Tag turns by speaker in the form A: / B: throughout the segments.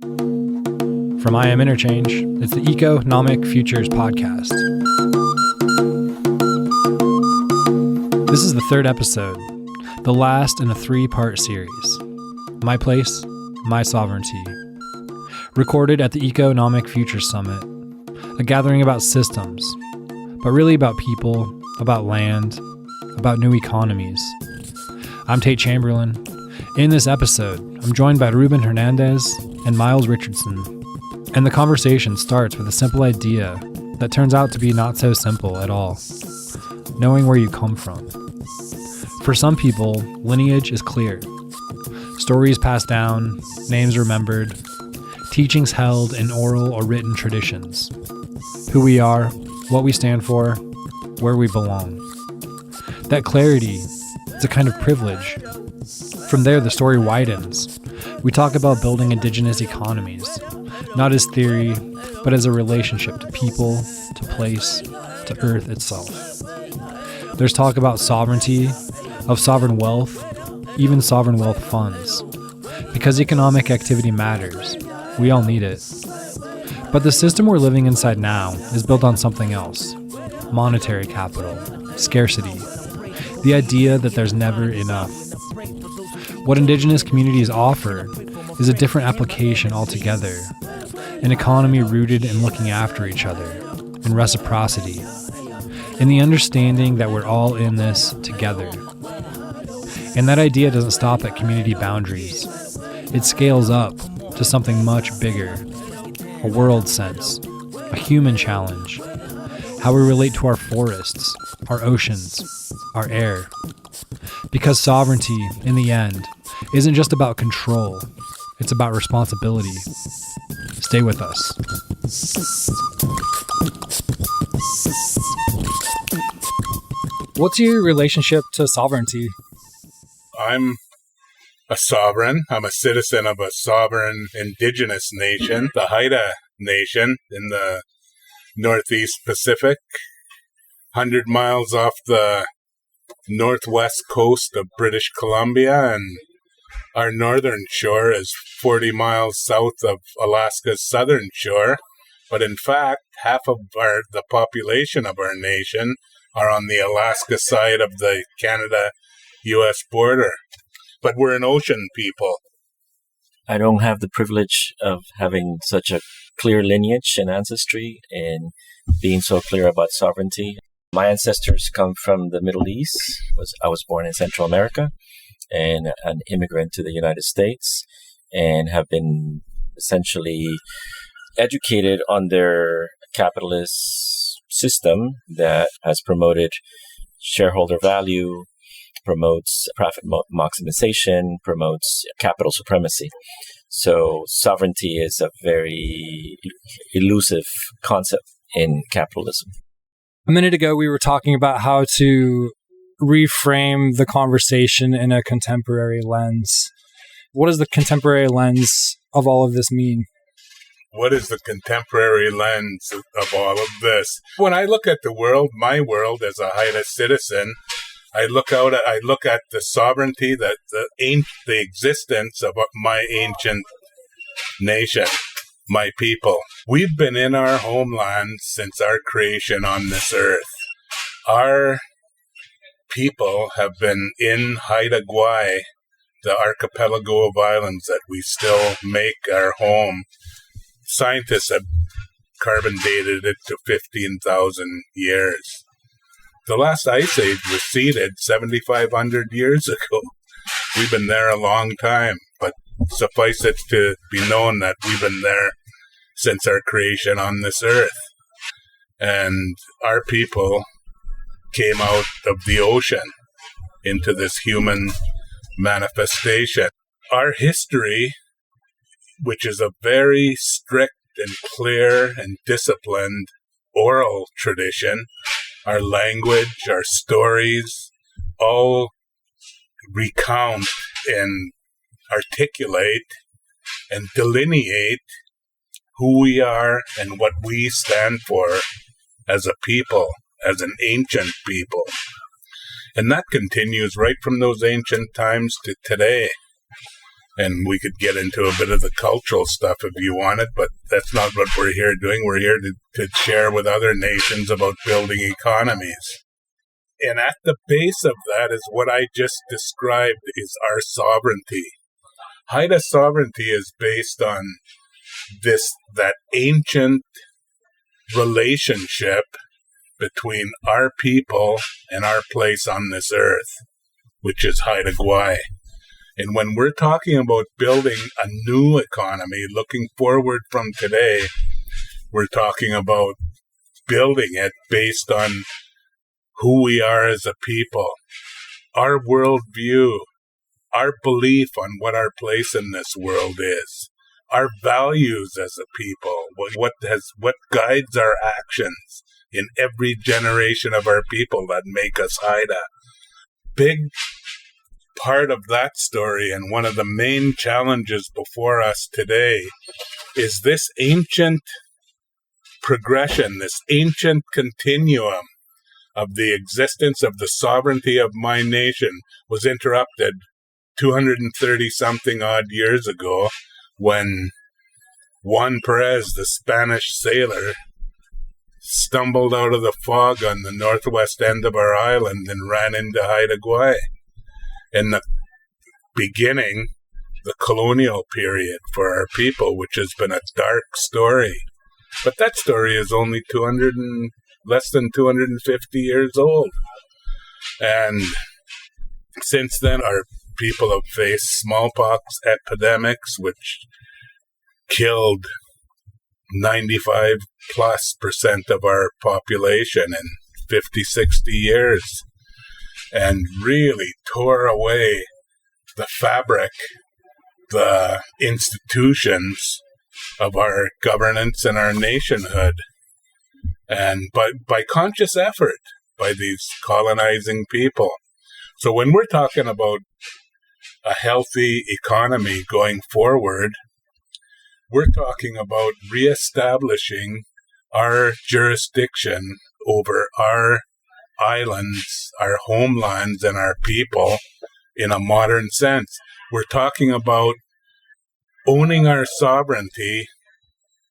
A: From I Am Interchange, it's the Nomic Futures podcast. This is the third episode, the last in a 3-part series. My Place, My Sovereignty. Recorded at the Economic Futures Summit, a gathering about systems, but really about people, about land, about new economies. I'm Tate Chamberlin. In this episode, I'm joined by Ruben Hernandez and Miles Richardson, and the conversation starts with a simple idea that turns out to be not so simple at all: knowing where you come from. For some people, lineage is clear. Stories passed down, names remembered, teachings held in oral or written traditions. Who we are, what we stand for, where we belong. That clarity is a kind of privilege. From there, the story widens. We talk about building indigenous economies, not as theory, but as a relationship to people, to place, to earth itself. There's talk about sovereignty, of sovereign wealth, even sovereign wealth funds. Because economic activity matters, we all need it. But the system we're living inside now is built on something else: monetary capital, scarcity, the idea that there's never enough. What indigenous communities offer is a different application altogether, an economy rooted in looking after each other, in reciprocity, in the understanding that we're all in this together. And that idea doesn't stop at community boundaries. It scales up to something much bigger, a world sense, a human challenge, how we relate to our forests, our oceans, our air. Because sovereignty, in the end, isn't just about control, it's about responsibility. Stay with us. What's your relationship to sovereignty?
B: I'm a sovereign. I'm a citizen of a sovereign indigenous nation, the Haida Nation in the Northeast Pacific, 100 miles off the northwest coast of British Columbia, and our northern shore is 40 miles south of Alaska's southern shore. But in fact, half of the population of our nation are on the Alaska side of the Canada-U.S. border. But we're an ocean people.
C: I don't have the privilege of having such a clear lineage and ancestry and being so clear about sovereignty. My ancestors come from the Middle East. I was born in Central America and an immigrant to the United States, and have been essentially educated on their capitalist system that has promoted shareholder value, promotes profit maximization, promotes capital supremacy. So sovereignty is a very elusive concept in capitalism.
A: A minute ago, we were talking about how to reframe the conversation in a contemporary lens. What does the contemporary lens of all of this mean?
B: What is the contemporary lens of all of this? When I look at the world, my world as a Haida citizen, I look at the sovereignty, that the existence of my ancient nation, my people. We've been in our homeland since our creation on this earth. Our people have been in Haida Gwaii, the archipelago of islands that we still make our home. Scientists have carbon dated it to 15,000 years. The last ice age was seeded 7,500 years ago. We've been there a long time, but suffice it to be known that we've been there since our creation on this earth. And our people came out of the ocean into this human manifestation. Our history, which is a very strict and clear and disciplined oral tradition, our language, our stories, all recount and articulate and delineate who we are and what we stand for as a people, as an ancient people. And that continues right from those ancient times to today. And we could get into a bit of the cultural stuff if you wanted, but that's not what we're here doing. We're here to share with other nations about building economies. And at the base of that is what I just described is our sovereignty. Haida sovereignty is based on that ancient relationship between our people and our place on this earth, which is Haida Gwaii. And when we're talking about building a new economy, looking forward from today, we're talking about building it based on who we are as a people, our worldview, our belief on what our place in this world is, our values as a people, what guides our actions in every generation of our people that make us Haida. Big part of that story, and one of the main challenges before us today, is this ancient progression, this ancient continuum of the existence of the sovereignty of my nation was interrupted 230-something odd years ago when Juan Perez, the Spanish sailor, stumbled out of the fog on the northwest end of our island and ran into Haida Gwaii. In the beginning, the colonial period for our people, which has been a dark story. But that story is only less than 250 years old. And since then, our people have faced smallpox epidemics, which killed 95+% of our population in 50, 60 years. And really tore away the fabric, the institutions of our governance and our nationhood. And by conscious effort by these colonizing people. So when we're talking about a healthy economy going forward, we're talking about reestablishing our jurisdiction over our islands, our homelands, and our people in a modern sense. We're talking about owning our sovereignty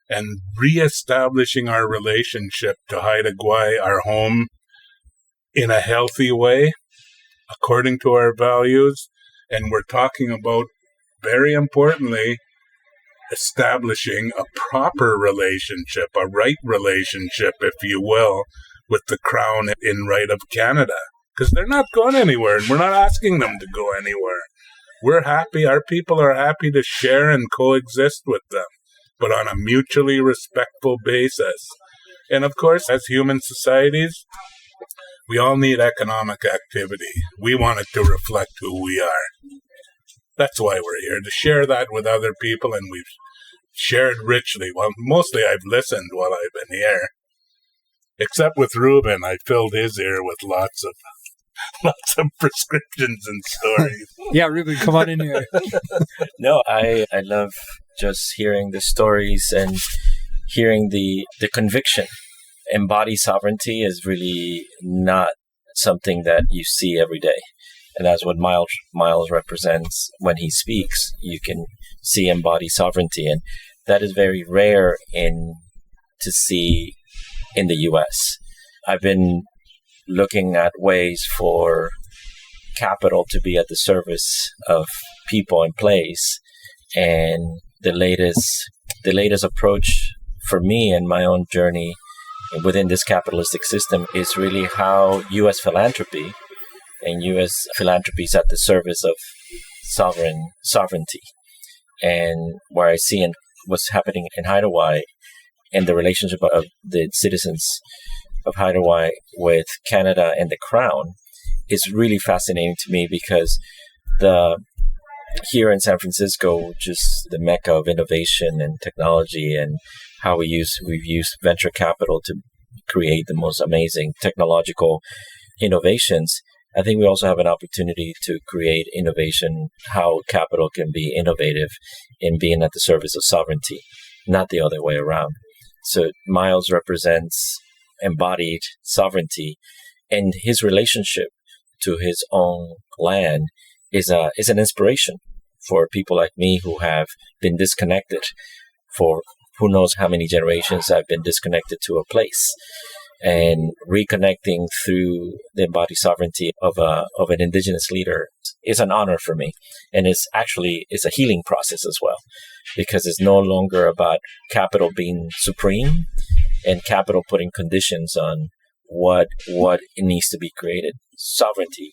B: and reestablishing our relationship to Haida Gwaii, our home, in a healthy way, according to our values. And we're talking about, very importantly, establishing a proper relationship, a right relationship, if you will, with the Crown in right of Canada, because they're not going anywhere, and we're not asking them to go anywhere. We're happy, our people are happy to share and coexist with them, but on a mutually respectful basis. And of course, as human societies, we all need economic activity. We want it to reflect who we are. That's why we're here, to share that with other people, and we've shared richly. Well, mostly I've listened while I've been here. Except with Ruben, I filled his ear with lots of prescriptions and stories.
A: Yeah, Ruben, come on in here.
C: No, I love just hearing the stories and hearing the conviction. Embodied sovereignty is really not something that you see every day. And that's what Miles represents when he speaks. You can see embodied sovereignty. And that is very rare to see in the U.S. I've been looking at ways for capital to be at the service of people and place. And the latest approach for me and my own journey within this capitalistic system is really how U.S. philanthropy and U.S. philanthropy is at the service of sovereignty. And where I see what's happening in Haida Gwaii and the relationship of the citizens of Haida Gwaii with Canada and the Crown is really fascinating to me, because here in San Francisco, just the mecca of innovation and technology, and how we've used venture capital to create the most amazing technological innovations. I think we also have an opportunity to create innovation, how capital can be innovative in being at the service of sovereignty, not the other way around. So Miles represents embodied sovereignty, and his relationship to his own land is an inspiration for people like me who have been disconnected for who knows how many generations. I've been disconnected to a place, and reconnecting through the embodied sovereignty of an Indigenous leader is an honor for me. And it's a healing process as well, because it's no longer about capital being supreme and capital putting conditions on what it needs to be created. Sovereignty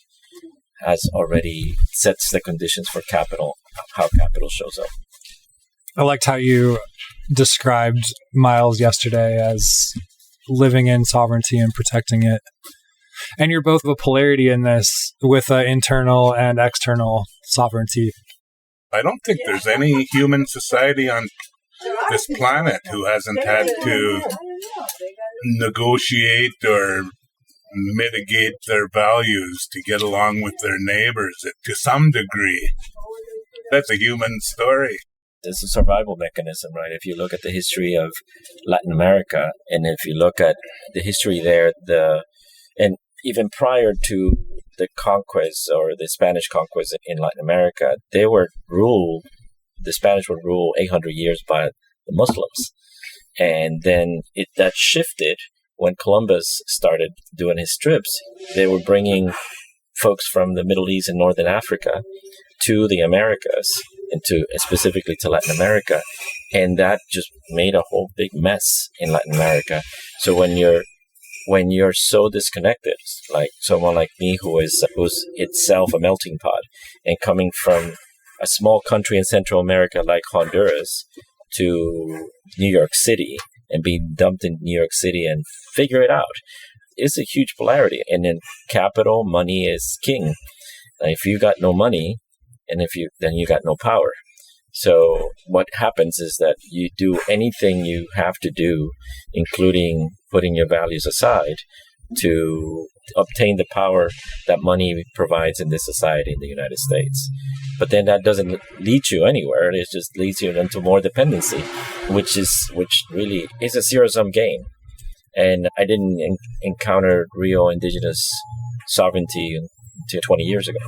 C: has already sets the conditions for capital, how capital shows up.
A: I liked how you described Miles yesterday as living in sovereignty and protecting it. And you're both of a polarity in this with internal and external sovereignty.
B: I don't think there's any human society on this planet who hasn't had to negotiate or mitigate their values to get along with their neighbors to some degree. That's a human story.
C: It's a survival mechanism, right? If you look at the history of Latin America, and if you look at the history there, and even prior to the conquest or the Spanish conquest in Latin America, the Spanish would rule 800 years by the Muslims. And then that shifted when Columbus started doing his trips. They were bringing folks from the Middle East and Northern Africa to the Americas, and specifically to Latin America. And that just made a whole big mess in Latin America. So when you're so disconnected, like someone like me who's itself a melting pot, and coming from a small country in Central America like Honduras to New York City and being dumped in New York City and figure it out, it's a huge polarity. And then capital, money is king. If you got no money, then you got no power. So what happens is that you do anything you have to do, including putting your values aside, to obtain the power that money provides in this society in the United States. But then that doesn't lead you anywhere. It just leads you into more dependency, which really is a zero-sum game. And I didn't encounter real Indigenous sovereignty until 20 years ago,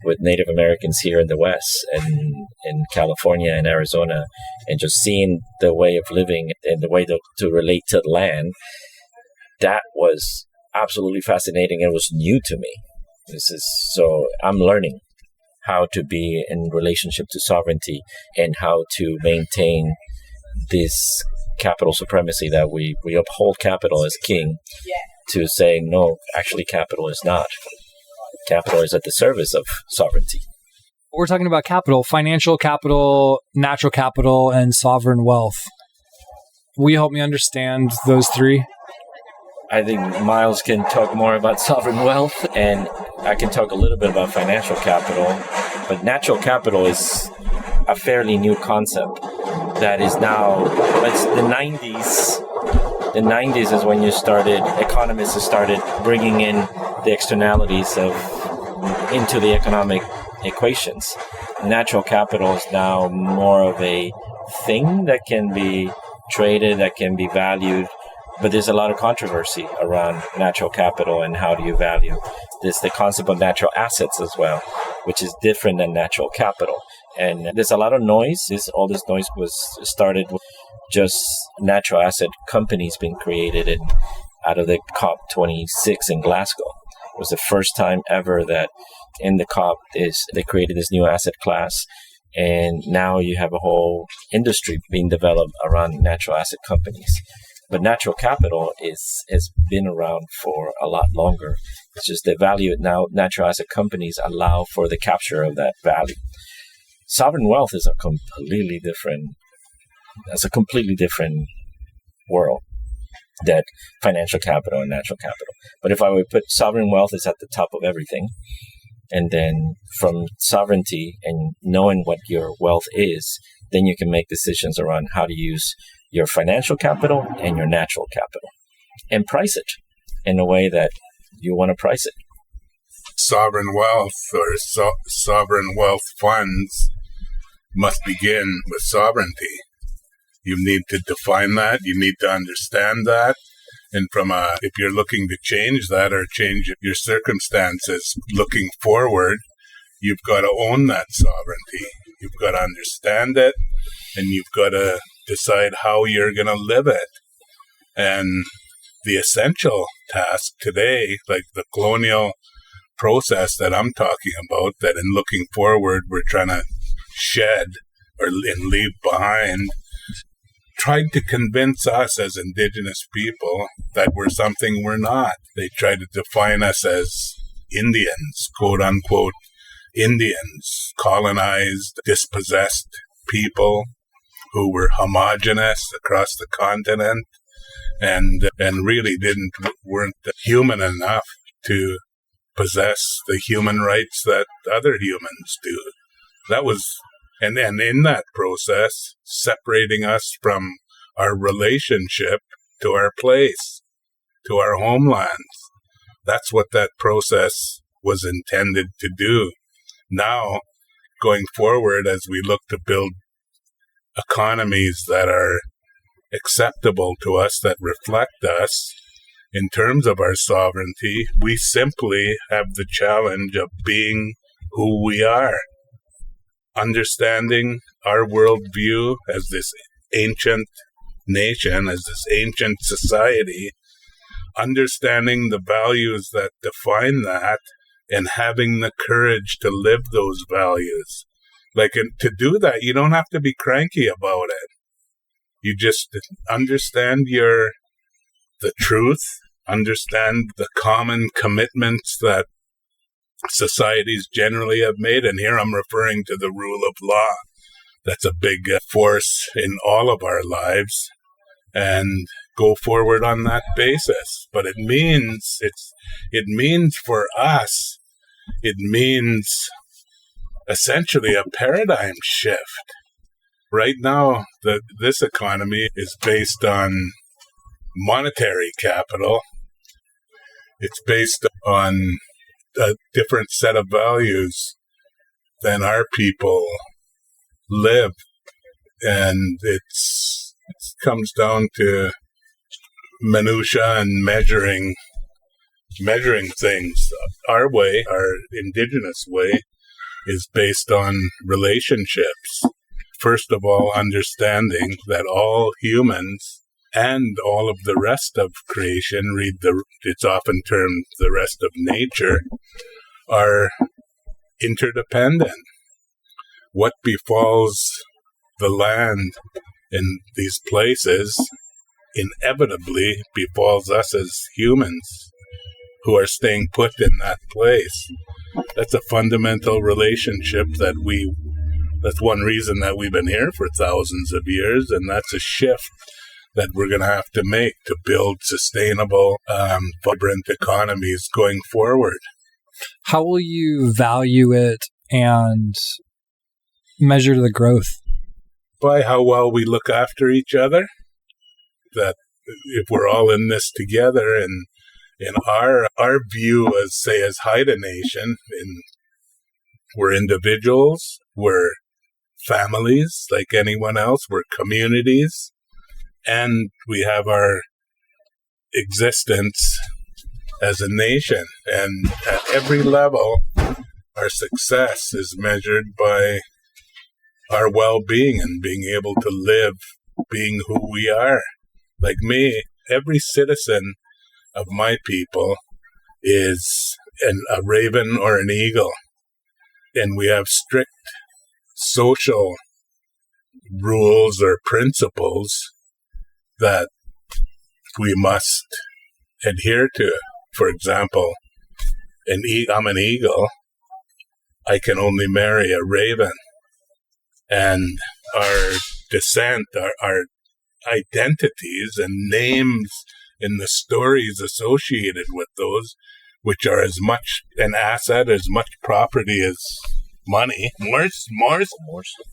C: with Native Americans here in the West and in California and Arizona, and just seeing the way of living and the way to relate to the land. That was absolutely fascinating. It was new to me. So I'm learning how to be in relationship to sovereignty and how to maintain this capital supremacy, that we uphold capital as king, to saying, no, actually capital is not. Capital is at the service of sovereignty.
A: We're talking about capital, financial capital, natural capital, and sovereign wealth. Will you help me understand those three?
C: I think Miles can talk more about sovereign wealth, and I can talk a little bit about financial capital. But natural capital is a fairly new concept that is now, it's the 90s. The 90s is when economists started bringing in the externalities into the economic equations. Natural capital is now more of a thing that can be traded, that can be valued, but there's a lot of controversy around natural capital and how do you value. There's the concept of natural assets as well, which is different than natural capital. And there's a lot of noise. All this noise was started with just natural asset companies being created out of the COP26 in Glasgow. It was the first time ever that in the COP they created this new asset class, and now you have a whole industry being developed around natural asset companies. But natural capital has been around for a lot longer. It's just the value now. Natural asset companies allow for the capture of that value. Sovereign wealth is a completely different world than financial capital and natural capital. But if I would put sovereign wealth is at the top of everything, and then from sovereignty and knowing what your wealth is, then you can make decisions around how to use your financial capital and your natural capital and price it in a way that you want to price it.
B: Sovereign wealth or sovereign wealth funds must begin with sovereignty. You need to define that. You need to understand that. And if you're looking to change that or change your circumstances looking forward, you've got to own that sovereignty. You've got to understand it, and you've got to decide how you're going to live it. And the essential task today, like the colonial process that I'm talking about, that in looking forward we're trying to shed and leave behind, tried to convince us as Indigenous people that we're something we're not. They tried to define us as Indians, quote unquote Indians, colonized, dispossessed people who were homogenous across the continent and really weren't human enough to possess the human rights that other humans do. That was, and in that process, separating us from our relationship to our place, to our homelands. That's what that process was intended to do. Now, going forward, as we look to build economies that are acceptable to us, that reflect us, in terms of our sovereignty, we simply have the challenge of being who we are, understanding our worldview as this ancient nation, as this ancient society, understanding the values that define that, and having the courage to live those values. To do that, you don't have to be cranky about it. You just understand the truth, understand the common commitments that societies generally have made. And here I'm referring to the rule of law. That's a big force in all of our lives, and go forward on that basis. But it means for us, it means essentially a paradigm shift. Right now, this economy is based on monetary capital. It's based on a different set of values than our people live. And it comes down to minutia and measuring things. Our way, our Indigenous way, is based on relationships. First of all, understanding that all humans and all of the rest of creation, it's often termed the rest of nature, are interdependent. What befalls the land in these places inevitably befalls us as humans who are staying put in that place. That's a fundamental relationship that's one reason that we've been here for thousands of years, and that's a shift that we're going to have to make to build sustainable, vibrant economies going forward.
A: How will you value it and measure the growth?
B: By how well we look after each other. That if we're all in this together, and in our view as Haida Nation, we're individuals, we're families like anyone else, we're communities, and we have our existence as a nation. And at every level, our success is measured by our well-being and being able to live being who we are. Like me, every citizen of my people is a raven or an eagle. And we have strict social rules or principles that we must adhere to. For example, I'm an eagle. I can only marry a raven. And our descent, our identities and names and the stories associated with those, which are as much an asset, as much property as money, more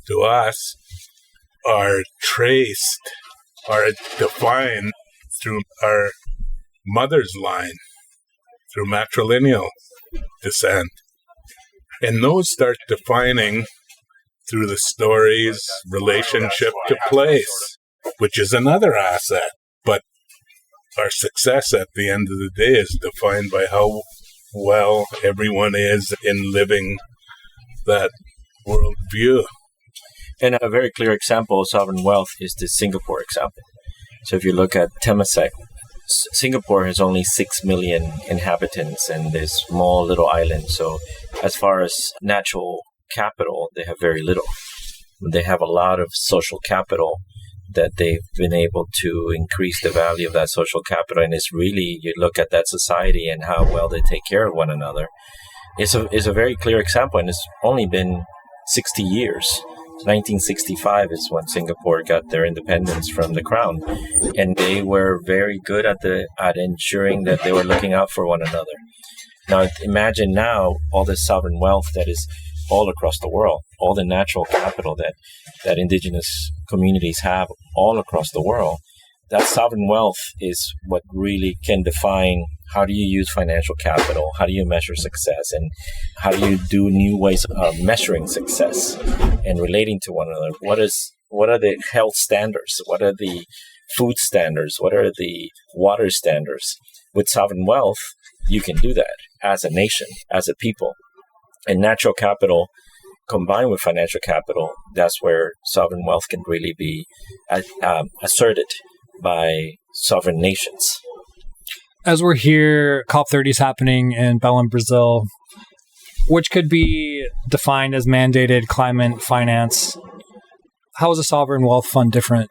B: to us, are defined through our mother's line, through matrilineal descent. And those start defining through the stories, relationship to place, which is another asset. But our success at the end of the day is defined by how well everyone is in living that worldview.
C: And a very clear example of sovereign wealth is the Singapore example. So if you look at Temasek, Singapore has only 6 million inhabitants and this small little island. So as far as natural capital, they have very little. They have a lot of social capital that they've been able to increase the value of that social capital. And it's really, you look at that society and how well they take care of one another. It's a very clear example, and it's only been 60 years. 1965 is when Singapore got their independence from the crown, and they were very good at ensuring that they were looking out for one another. Now imagine now all this sovereign wealth that is all across the world, all the natural capital that indigenous communities have all across the world. That sovereign wealth is what really can define how do you use financial capital, how do you measure success, and how do you do new ways of measuring success and relating to one another. What are the health standards? What are the food standards? What are the water standards? With sovereign wealth, you can do that as a nation, as a people. And natural capital combined with financial capital, that's where sovereign wealth can really be asserted by sovereign nations.
A: As we're here, COP30 is happening in Belém, Brazil, which could be defined as mandated climate finance. How is a sovereign wealth fund different?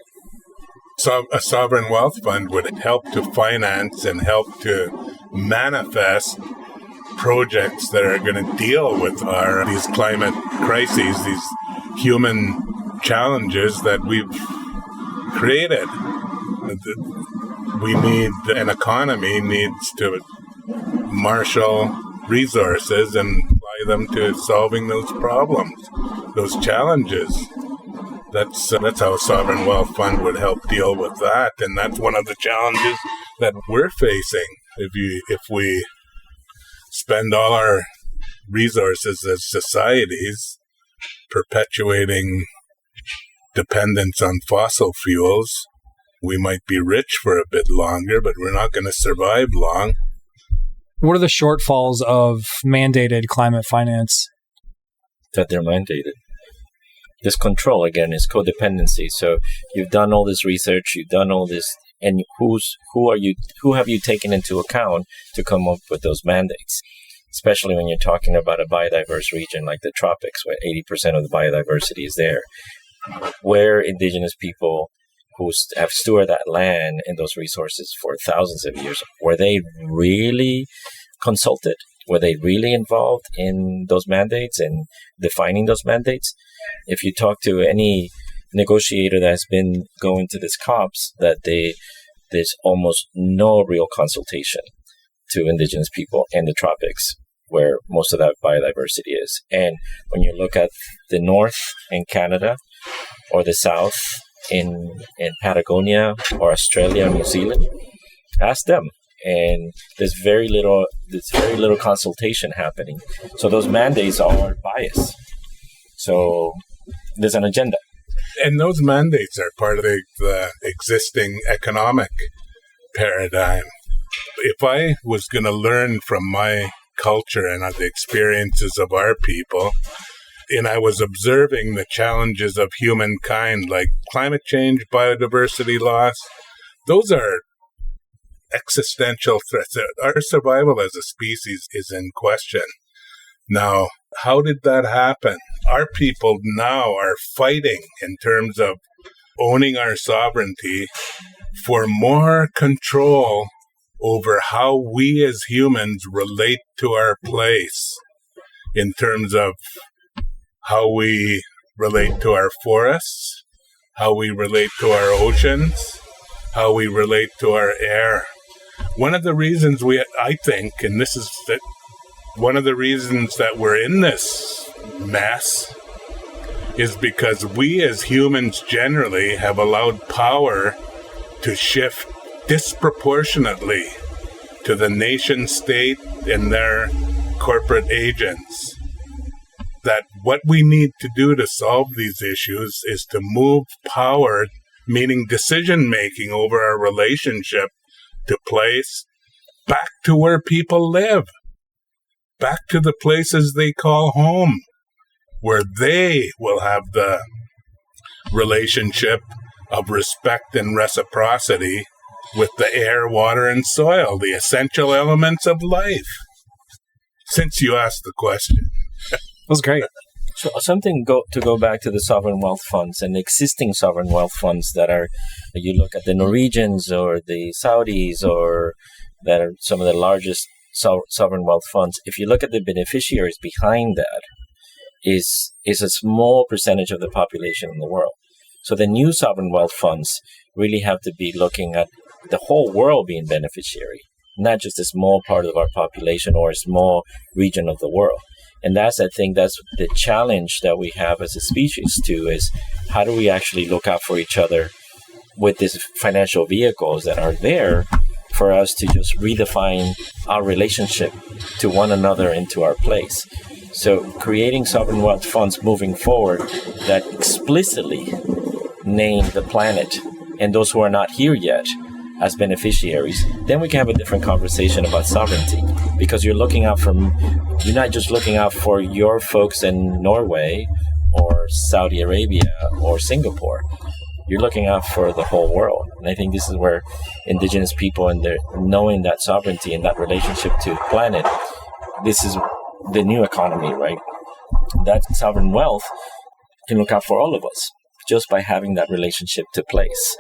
B: So a sovereign wealth fund would help to finance and help to manifest projects that are going to deal with these climate crises, these human challenges that we've created. We need, an economy needs to marshal resources and apply them to solving those problems, those challenges. That's how a sovereign wealth fund would help deal with that, and that's one of the challenges that we're facing. If we spend all our resources as societies perpetuating dependence on fossil fuels, we might be rich for a bit longer, but we're not going to survive long.
A: What are the shortfalls of mandated climate finance?
C: That they're mandated. This control, again, is codependency. So you've done all this research, you've done all this, and who have you taken into account to come up with those mandates? Especially when you're talking about a biodiverse region like the tropics, where 80% of the biodiversity is there, where indigenous people who have stewarded that land and those resources for thousands of years, were they really consulted? Were they really involved in those mandates and defining those mandates? If you talk to any negotiator that has been going to these COPs, there's almost no real consultation to indigenous people in the tropics, where most of that biodiversity is. And when you look at the north in Canada or the south in Patagonia or Australia or New Zealand, ask them. And there's very little consultation happening. So those mandates are biased. So there's an agenda.
B: And those mandates are part of the existing economic paradigm. If I was going to learn from my culture and the experiences of our people, and I was observing the challenges of humankind, like climate change, biodiversity loss, those are existential threats. Our survival as a species is in question. Now, how did that happen? Our people now are fighting in terms of owning our sovereignty for more control over how we as humans relate to our place, in terms of how we relate to our forests, how we relate to our oceans, how we relate to our air. One of the reasons I think, and this is that one of the reasons that we're in this mess, is because we as humans generally have allowed power to shift disproportionately to the nation state and their corporate agents. That what we need to do to solve these issues is to move power, meaning decision-making over our relationship to place, back to where people live, back to the places they call home. where they will have the relationship of respect and reciprocity with the air, water, and soil, the essential elements of life. Since you asked the question.
A: That was great.
C: So to go back to the sovereign wealth funds and existing sovereign wealth funds that are, you look at the Norwegians or the Saudis or that are some of the largest sovereign wealth funds. If you look at the beneficiaries behind that, is a small percentage of the population in the world. So the new sovereign wealth funds really have to be looking at the whole world being beneficiary, not just a small part of our population or a small region of the world. And I think that's the challenge that we have as a species too, is how do we actually look out for each other with these financial vehicles that are there for us to just redefine our relationship to one another and to our place. So creating sovereign wealth funds moving forward that explicitly name the planet and those who are not here yet as beneficiaries, then we can have a different conversation about sovereignty, because you're not just looking out for your folks in Norway or Saudi Arabia or Singapore. You're looking out for the whole world. And I think this is where Indigenous people and their knowing that sovereignty and that relationship to the planet, this is the new economy, right? That sovereign wealth can look out for all of us just by having that relationship to place.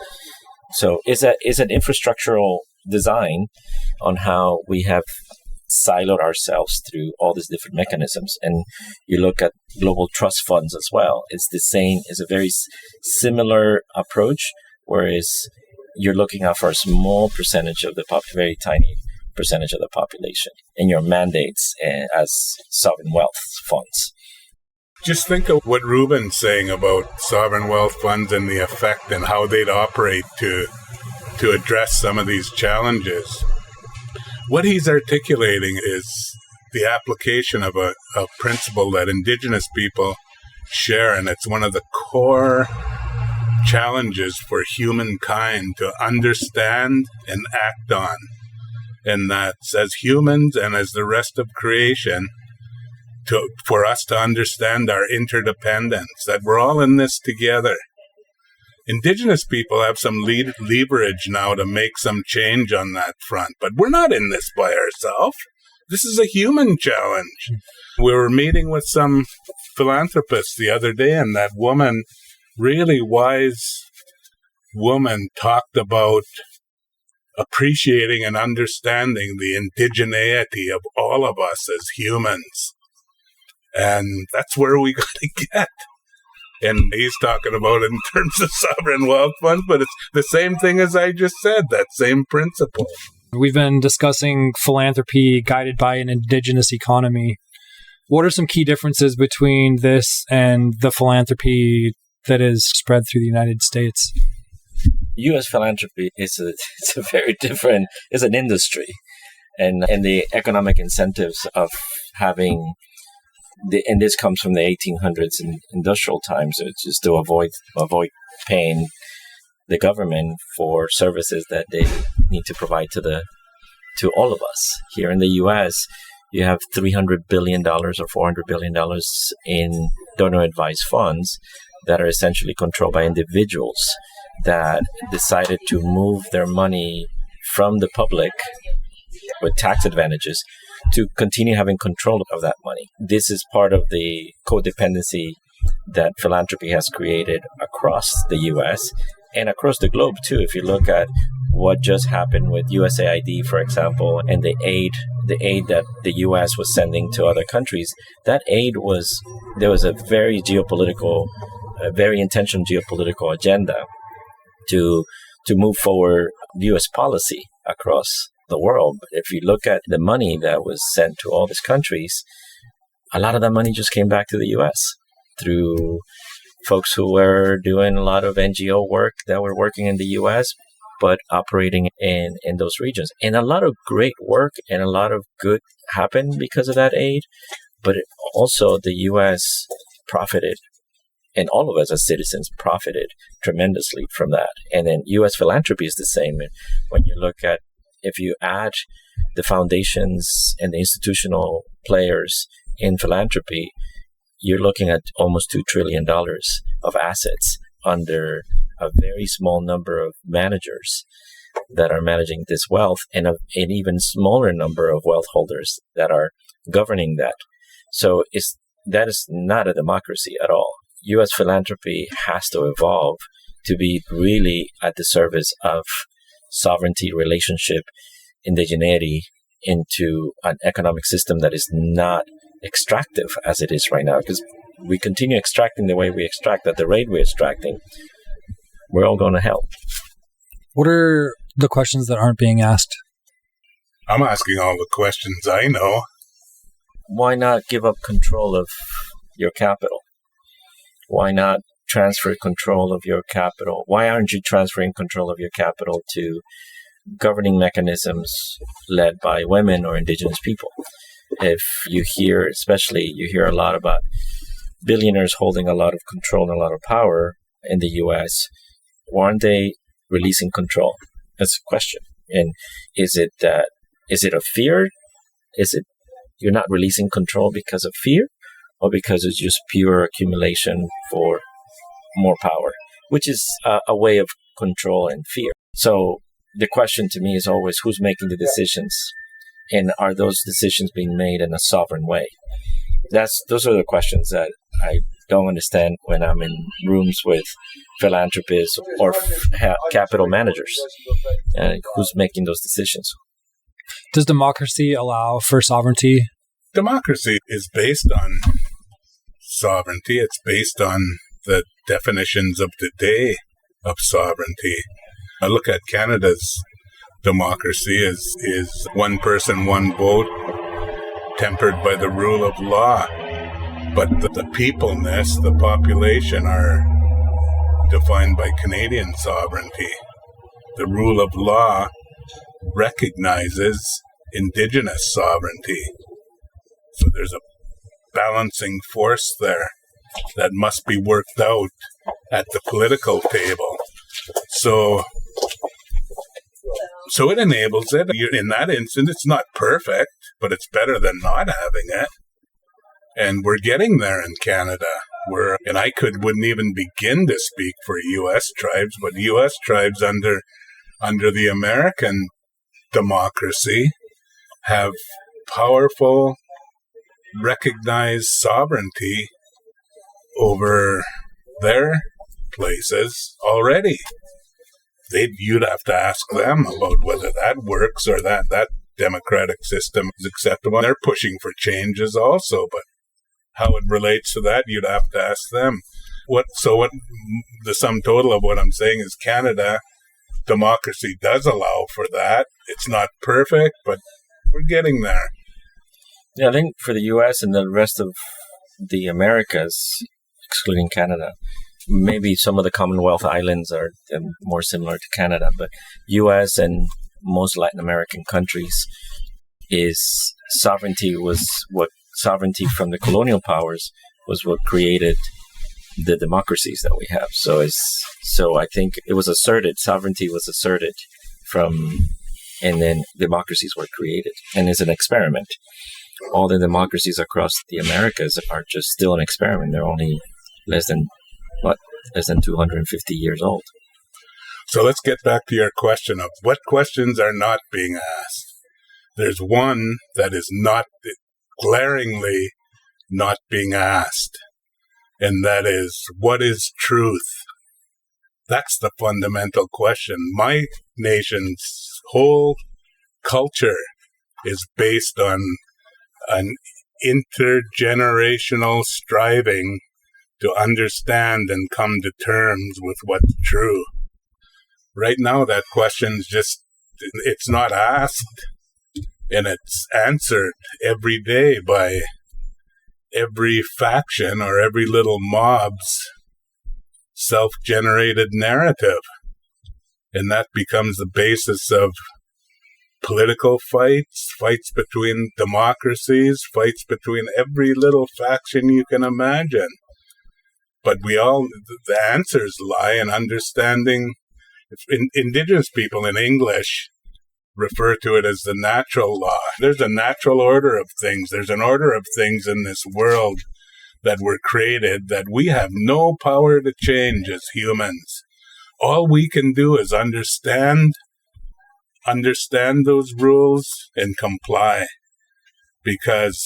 C: So it's an infrastructural design on how we have siloed ourselves through all these different mechanisms. And you look at global trust funds as well. It's the same, it's a very similar approach, whereas you're looking out for a small percentage of the very tiny percentage of the population in your mandates as sovereign wealth funds.
B: Just think of what Ruben's saying about sovereign wealth funds and the effect and how they'd operate to address some of these challenges. What he's articulating is the application of a principle that Indigenous people share, and it's one of the core challenges for humankind to understand and act on. And that's, as humans and as the rest of creation, for us to understand our interdependence, that we're all in this together. Indigenous people have some leverage now to make some change on that front, but we're not in this by ourselves. This is a human challenge. We were meeting with some philanthropists the other day, and that woman, really wise woman, talked about appreciating and understanding the indigeneity of all of us as humans. And that's where we got to get. And he's talking about it in terms of sovereign wealth funds, but it's the same thing as I just said, that same principle.
A: We've been discussing philanthropy guided by an indigenous economy. What are some key differences between this and the philanthropy that is spread through the United States?
C: U.S. philanthropy is a very different, it's an industry. And the economic incentives of having, and this comes from the 1800s in industrial times, it's just to avoid paying the government for services that they need to provide to all of us. Here in the U.S., you have $300 billion or $400 billion in donor-advised funds that are essentially controlled by individuals that decided to move their money from the public with tax advantages to continue having control of that money. This is part of the codependency that philanthropy has created across the U.S. and across the globe, too. If you look at what just happened with USAID, for example, and the aid that the U.S. was sending to other countries, that aid there was a very intentional geopolitical agenda to move forward U.S. policy across the world. But if you look at the money that was sent to all these countries, a lot of that money just came back to the U.S. through folks who were doing a lot of NGO work that were working in the U.S., but operating in those regions. And a lot of great work and a lot of good happened because of that aid, but also the U.S. profited, and all of us as citizens profited tremendously from that. And then U.S. philanthropy is the same. When you look at, if you add the foundations and the institutional players in philanthropy, you're looking at almost $2 trillion of assets under a very small number of managers that are managing this wealth, and an even smaller number of wealth holders that are governing that. So that is not a democracy at all. U.S. philanthropy has to evolve to be really at the service of sovereignty, relationship, indigeneity into an economic system that is not extractive as it is right now. Because we continue extracting the way we extract, at the rate we're extracting, we're all going to hell.
A: What are the questions that aren't being asked?
B: I'm asking all the questions I know.
C: Why not give up control of your capital? Why not transfer control of your capital? Why aren't you transferring control of your capital to governing mechanisms led by women or indigenous people? If you hear a lot about billionaires holding a lot of control and a lot of power in the U.S., why aren't they releasing control? That's a question. And is it a fear? Is it you're not releasing control because of fear, or because it's just pure accumulation for more power, which is a way of control and fear? So the question to me is always, who's making the decisions, and are those decisions being made in a sovereign way? Those are the questions that I don't understand when I'm in rooms with philanthropists or capital managers. Who's making those decisions?
A: Does democracy allow for sovereignty?
B: Democracy is based on sovereignty. It's based on the definitions of today of sovereignty. I look at Canada's democracy is one person, one vote, tempered by the rule of law. But the peopleness, the population, are defined by Canadian sovereignty. The rule of law recognizes Indigenous sovereignty. So there's a balancing force there that must be worked out at the political table. So it enables it. In that instance, it's not perfect, but it's better than not having it. And we're getting there in Canada. And I wouldn't even begin to speak for U.S. tribes, but U.S. tribes under the American democracy have powerful, recognized sovereignty over their places already. You'd have to ask them about whether that works or that democratic system is acceptable. They're pushing for changes also, but how it relates to that, you'd have to ask them. What the sum total of what I'm saying is Canada democracy does allow for that. It's not perfect, but we're getting there.
C: Yeah, I think for the U.S. and the rest of the Americas, excluding Canada, maybe some of the Commonwealth Islands are more similar to Canada, but U.S. and most Latin American countries sovereignty from the colonial powers was what created the democracies that we have. So I think it was asserted, sovereignty was asserted and then democracies were created. And it's an experiment. All the democracies across the Americas are just still an experiment. They're only less than 250 years old.
B: So let's get back to your question of what questions are not being asked. There's one that is not glaringly not being asked, and that is, what is truth? That's the fundamental question. My nation's whole culture is based on an intergenerational striving to understand and come to terms with what's true. Right now, that question's it's not asked, and it's answered every day by every faction or every little mob's self-generated narrative. And that becomes the basis of political fights between democracies, fights between every little faction you can imagine. But the answers lie in understanding. Indigenous people in English refer to it as the natural law. There's a natural order of things. There's an order of things in this world that were created that we have no power to change as humans. All we can do is understand those rules and comply, because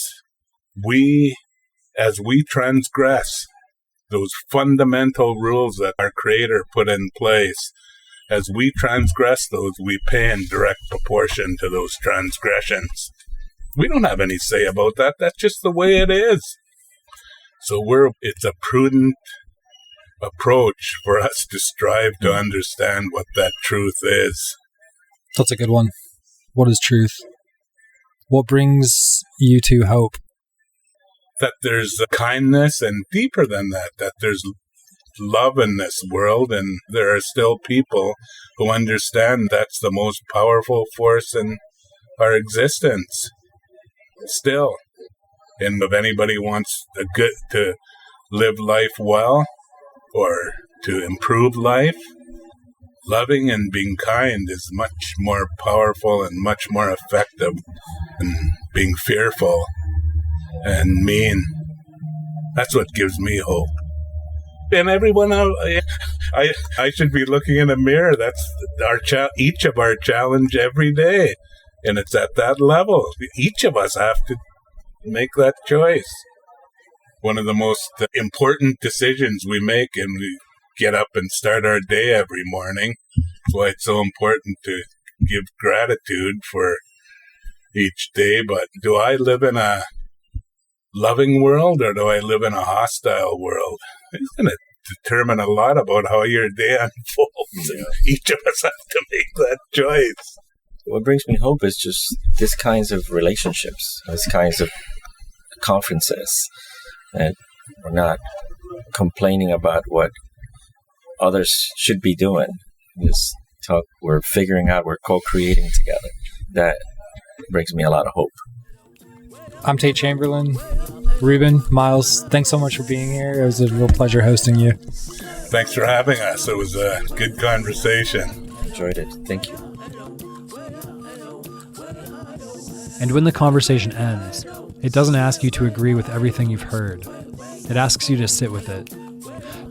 B: as we transgress those fundamental rules that our Creator put in place, as we transgress those, we pay in direct proportion to those transgressions. We don't have any say about that. That's just the way it is. So it's a prudent approach for us to strive to understand what that truth is.
A: That's a good one. What is truth? What brings you to hope?
B: That there's kindness, and deeper than that, that there's love in this world, and there are still people who understand that's the most powerful force in our existence. Still. And if anybody wants to live life well or to improve life, loving and being kind is much more powerful and much more effective than being fearful and mean. That's what gives me hope. And everyone, I should be looking in a mirror. That's each of our challenge every day. And it's at that level. Each of us have to make that choice. One of the most important decisions we make, and we get up and start our day every morning. That's why it's so important to give gratitude for each day. But do I live in a loving world, or do I live in a hostile world? It's going to determine a lot about how your day unfolds. Yeah. Each of us have to make that choice.
C: What brings me hope is just these kinds of relationships, these kinds of conferences, and we're not complaining about what others should be doing. We're figuring out, we're co-creating together. That brings me a lot of hope.
A: I'm Tate Chamberlin. Ruben, Miles, thanks so much for being here. It was a real pleasure hosting you.
B: Thanks for having us. It was a good conversation.
C: Enjoyed it. Thank you.
A: And when the conversation ends, it doesn't ask you to agree with everything you've heard. It asks you to sit with it,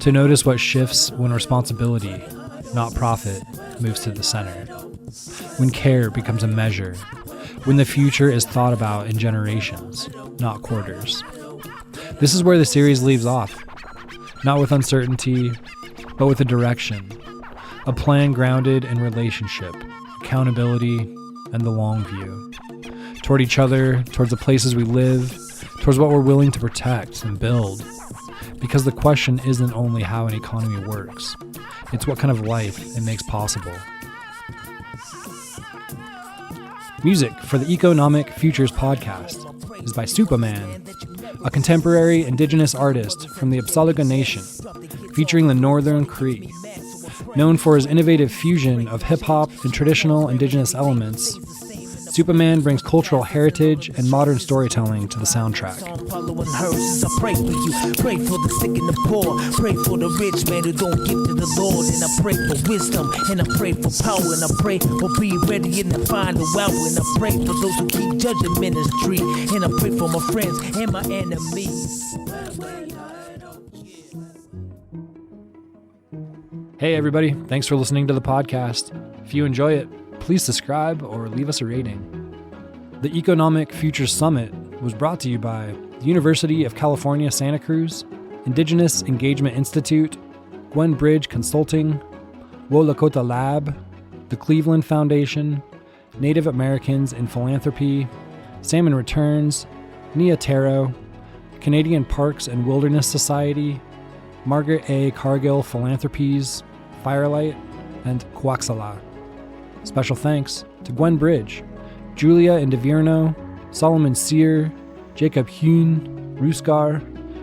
A: to notice what shifts when responsibility, not profit, moves to the center, when care becomes a measure, when the future is thought about in generations, not quarters. This is where the series leaves off, not with uncertainty, but with a direction, a plan grounded in relationship, accountability, and the long view. Toward each other, towards the places we live, towards what we're willing to protect and build. Because the question isn't only how an economy works, it's what kind of life it makes possible. Music for the Nomic Futures podcast is by Superman, a contemporary Indigenous artist from the Apsáalooke Nation, featuring the Northern Cree. Known for his innovative fusion of hip-hop and traditional Indigenous elements, Superman brings cultural heritage and modern storytelling to the soundtrack.
D: Following hers, I pray for you, pray for the sick and the poor, pray for the rich man who don't give to the Lord, and I pray for wisdom, and I pray for power, and I pray for be ready in the final hour, and I pray for those who keep judging ministry, and I pray for my friends and my enemies.
A: Hey everybody, thanks for listening to the podcast. If you enjoy it, please subscribe or leave us a rating. The Economic Futures Summit was brought to you by the University of California, Santa Cruz, Indigenous Engagement Institute, Gwen Bridge Consulting, Wolakota Lab, the Cleveland Foundation, Native Americans in Philanthropy, Salmon Returns, Nia Taro, Canadian Parks and Wilderness Society, Margaret A. Cargill Philanthropies, Firelight, and Quaxala. Special thanks to Gwen Bridge, Julia Indivierno, Solomon Sear, Jacob Hune, Ruskar,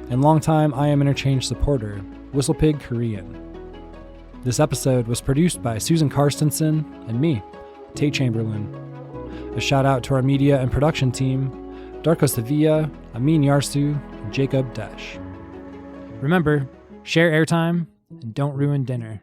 A: and longtime I Am Interchange supporter, Whistlepig Korean. This episode was produced by Susan Karstensen and me, Tate Chamberlin. A shout out to our media and production team, Darko Sevilla, Amin Yarsu, and Jacob Desh. Remember, share airtime and don't ruin dinner.